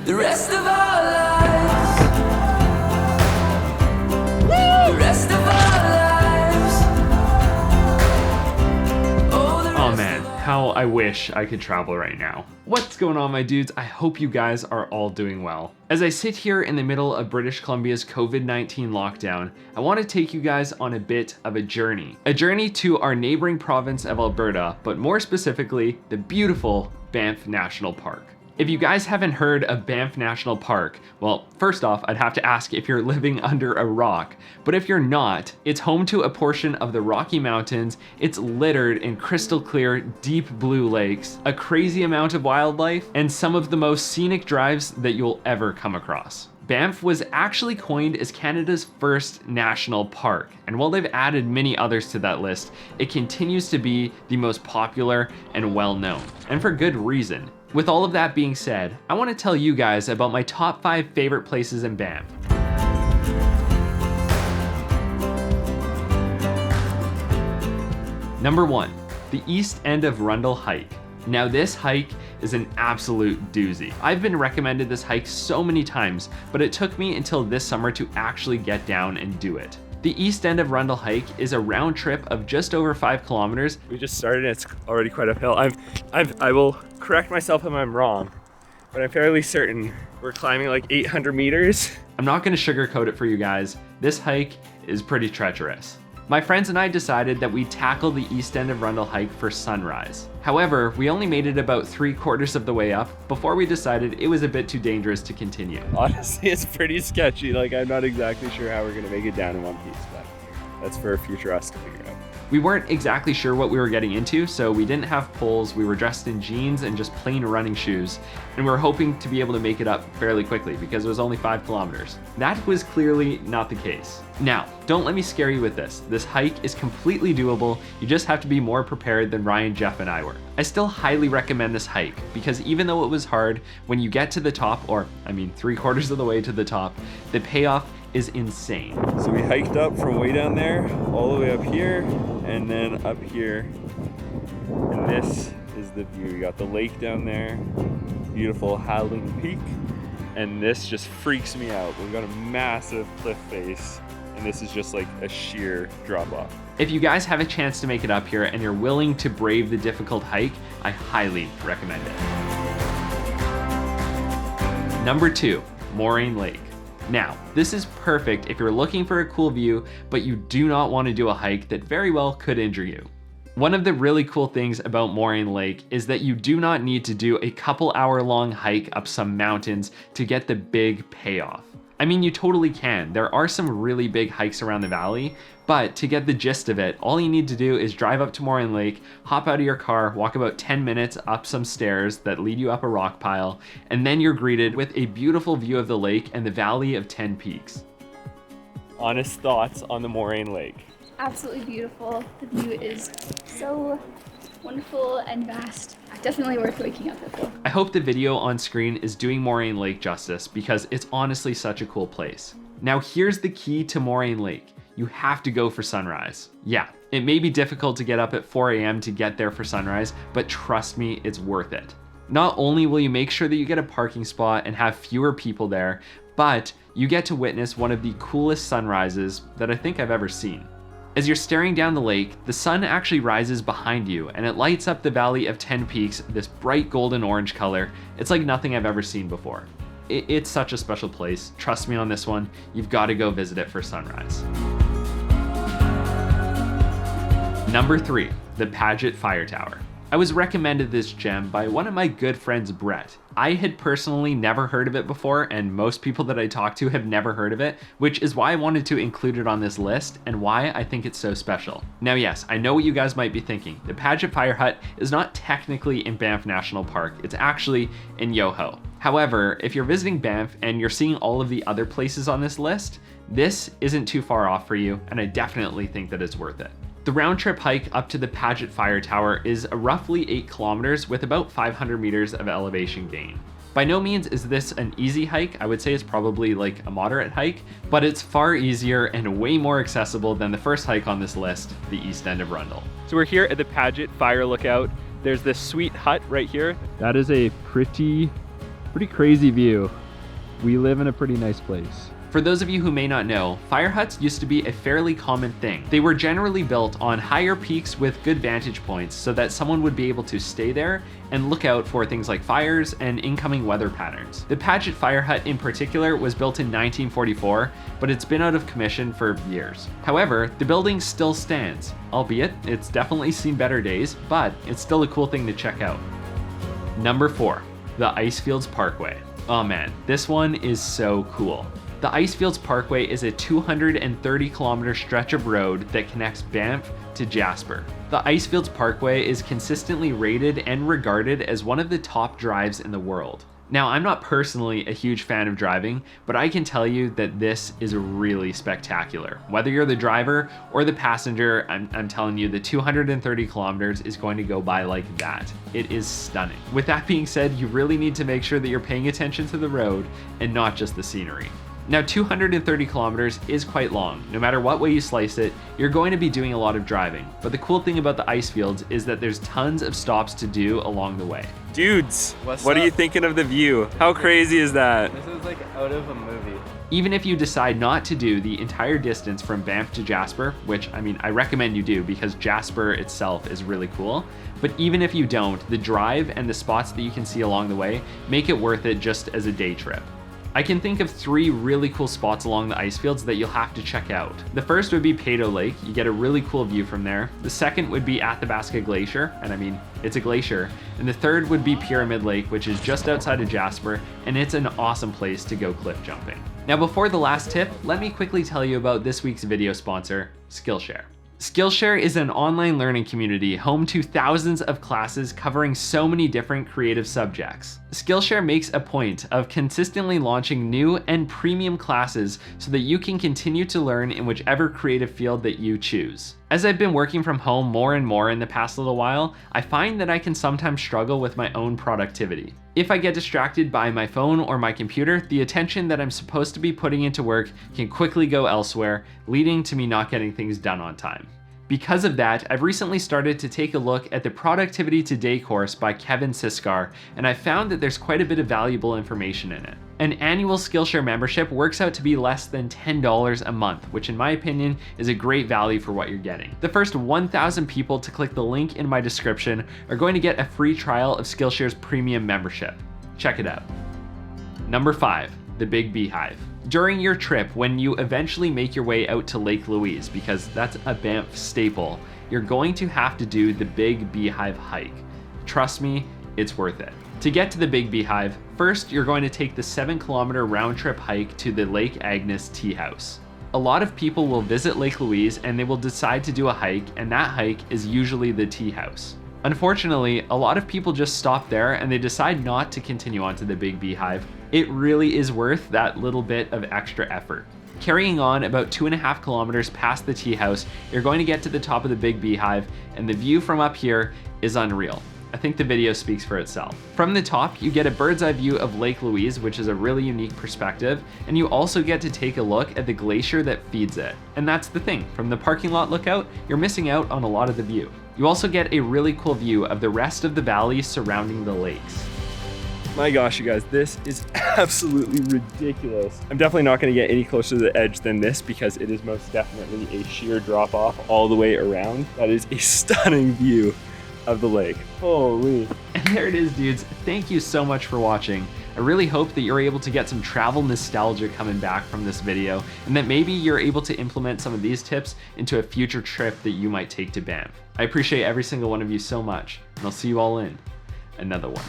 the rest of our lives. The rest of our lives. Oh man, how I wish I could travel right now. What's going on, my dudes? I hope you guys are all doing well. As I sit here in the middle of British Columbia's COVID-19 lockdown, I want to take you guys on a bit of a journey. A journey to our neighboring province of Alberta, but more specifically, the beautiful Banff National Park. If you guys haven't heard of Banff National Park, well, first off, I'd have to ask if you're living under a rock. But if you're not, it's home to a portion of the Rocky Mountains. It's littered in crystal clear, deep blue lakes, a crazy amount of wildlife, and some of the most scenic drives that you'll ever come across. Banff was actually coined as Canada's first national park, and while they've added many others to that list, it continues to be the most popular and well-known, and for good reason. With all of that being said, I want to tell you guys about my top 5 favorite places in Banff. Number 1, the East End of Rundle Hike. Now this hike is an absolute doozy. I've been recommended this hike so many times, but it took me until this summer to actually get down and do it. The East End of Rundle Hike is a round trip of just over 5 kilometers. We just started and it's already quite uphill. I will correct myself if I'm wrong, but I'm fairly certain we're climbing like 800 meters. I'm not gonna sugarcoat it for you guys. This hike is pretty treacherous. My friends and I decided that we'd tackle the East End of Rundle Hike for sunrise. However, we only made it about 3/4 of the way up before we decided it was a bit too dangerous to continue. Honestly, it's pretty sketchy. Like, I'm not exactly sure how we're gonna make it down in one piece, but that's for future us to figure out. We weren't exactly sure what we were getting into, so we didn't have poles. We were dressed in jeans and just plain running shoes, and we were hoping to be able to make it up fairly quickly because it was only 5 kilometers. That was clearly not the case. Now, don't let me scare you with this. This hike is completely doable. You just have to be more prepared than Ryan, Jeff, and I were. I still highly recommend this hike because even though it was hard, when you get to the top, or I mean 3/4 of the way to the top, the payoff is insane. So we hiked up from way down there, all the way up here, and then up here. And this is the view. We got the lake down there, beautiful Howling Peak, and this just freaks me out. We've got a massive cliff face, and this is just like a sheer drop off. If you guys have a chance to make it up here and you're willing to brave the difficult hike, I highly recommend it. Number 2, Maureen Lake. Now, this is perfect if you're looking for a cool view, but you do not want to do a hike that very well could injure you. One of the really cool things about Maureen Lake is that you do not need to do a couple hour long hike up some mountains to get the big payoff. I mean, you totally can. There are some really big hikes around the valley, but to get the gist of it, all you need to do is drive up to Maureen Lake, hop out of your car, walk about 10 minutes up some stairs that lead you up a rock pile, and then you're greeted with a beautiful view of the lake and the Valley of 10 Peaks. Honest thoughts on the Maureen Lake? Absolutely beautiful. The view is so wonderful and vast. Definitely worth waking up at though. I hope the video on screen is doing Maureen Lake justice because it's honestly such a cool place. Now here's the key to Maureen Lake. You have to go for sunrise. Yeah, it may be difficult to get up at 4 a.m. to get there for sunrise, but trust me, it's worth it. Not only will you make sure that you get a parking spot and have fewer people there, but you get to witness one of the coolest sunrises that I think I've ever seen. As you're staring down the lake, the sun actually rises behind you and it lights up the Valley of 10 Peaks, this bright golden orange color. It's like nothing I've ever seen before. It's such a special place. Trust me on this one, you've got to go visit it for sunrise. Number 3, the Paget Fire Tower. I was recommended this gem by one of my good friends, Brett. I had personally never heard of it before, and most people that I talk to have never heard of it, which is why I wanted to include it on this list and why I think it's so special. Now yes, I know what you guys might be thinking. The Paget Fire Hut is not technically in Banff National Park, it's actually in Yoho. However, if you're visiting Banff and you're seeing all of the other places on this list, this isn't too far off for you, and I definitely think that it's worth it. The round trip hike up to the Paget Fire Tower is roughly 8 kilometers with about 500 meters of elevation gain. By no means is this an easy hike. I would say it's probably like a moderate hike, but it's far easier and way more accessible than the first hike on this list, the East End of Rundle. So we're here at the Paget Fire Lookout. There's this sweet hut right here. That is a pretty Pretty crazy view. We live in a pretty nice place. For those of you who may not know, fire huts used to be a fairly common thing. They were generally built on higher peaks with good vantage points so that someone would be able to stay there and look out for things like fires and incoming weather patterns. The Paget fire hut in particular was built in 1944, but it's been out of commission for years. However, the building still stands, albeit it's definitely seen better days, but it's still a cool thing to check out. Number 4, the Icefields Parkway. Oh man, this one is so cool. The Icefields Parkway is a 230-kilometer stretch of road that connects Banff to Jasper. The Icefields Parkway is consistently rated and regarded as one of the top drives in the world. Now, I'm not personally a huge fan of driving, but I can tell you that this is really spectacular. Whether you're the driver or the passenger, I'm telling you, the 230 kilometers is going to go by like that. It is stunning. With that being said, you really need to make sure that you're paying attention to the road and not just the scenery. Now, 230 kilometers is quite long. No matter what way you slice it, you're going to be doing a lot of driving. But the cool thing about the Icefields is that there's tons of stops to do along the way. Dudes, what are you thinking of the view? How crazy is that? This is like out of a movie. Even if you decide not to do the entire distance from Banff to Jasper, which I mean, I recommend you do because Jasper itself is really cool, but even if you don't, the drive and the spots that you can see along the way make it worth it just as a day trip. I can think of 3 really cool spots along the Icefields that you'll have to check out. The first would be Paget Lake. You get a really cool view from there. The second would be Athabasca Glacier, and I mean, it's a glacier. And the third would be Pyramid Lake, which is just outside of Jasper, and it's an awesome place to go cliff jumping. Now, before the last tip, let me quickly tell you about this week's video sponsor, Skillshare. Skillshare is an online learning community home to thousands of classes covering so many different creative subjects. Skillshare makes a point of consistently launching new and premium classes so that you can continue to learn in whichever creative field that you choose. As I've been working from home more and more in the past little while, I find that I can sometimes struggle with my own productivity. If I get distracted by my phone or my computer, the attention that I'm supposed to be putting into work can quickly go elsewhere, leading to me not getting things done on time. Because of that, I've recently started to take a look at the Productivity Today course by Kevin Siskar, and I found that there's quite a bit of valuable information in it. An annual Skillshare membership works out to be less than $10 a month, which in my opinion is a great value for what you're getting. The first 1,000 people to click the link in my description are going to get a free trial of Skillshare's premium membership. Check it out. Number 5, the Big Beehive. During your trip, when you eventually make your way out to Lake Louise, because that's a Banff staple, you're going to have to do the Big Beehive hike. Trust me, it's worth it. To get to the Big Beehive, first you're going to take the 7-kilometer round trip hike to the Lake Agnes Tea House. A lot of people will visit Lake Louise and they will decide to do a hike, and that hike is usually the tea house. Unfortunately, a lot of people just stop there and they decide not to continue on to the Big Beehive. It really is worth that little bit of extra effort. Carrying on about 2.5 kilometers past the tea house, you're going to get to the top of the Big Beehive, and the view from up here is unreal. I think the video speaks for itself. From the top, you get a bird's eye view of Lake Louise, which is a really unique perspective, and you also get to take a look at the glacier that feeds it. And that's the thing, from the parking lot lookout, you're missing out on a lot of the view. You also get a really cool view of the rest of the valley surrounding the lakes. My gosh, you guys, this is absolutely ridiculous. I'm definitely not gonna get any closer to the edge than this because it is most definitely a sheer drop off all the way around. That is a stunning view of the lake. Holy. And there it is, dudes. Thank you so much for watching. I really hope that you're able to get some travel nostalgia coming back from this video, and that maybe you're able to implement some of these tips into a future trip that you might take to Banff. I appreciate every single one of you so much, and I'll see you all in another one.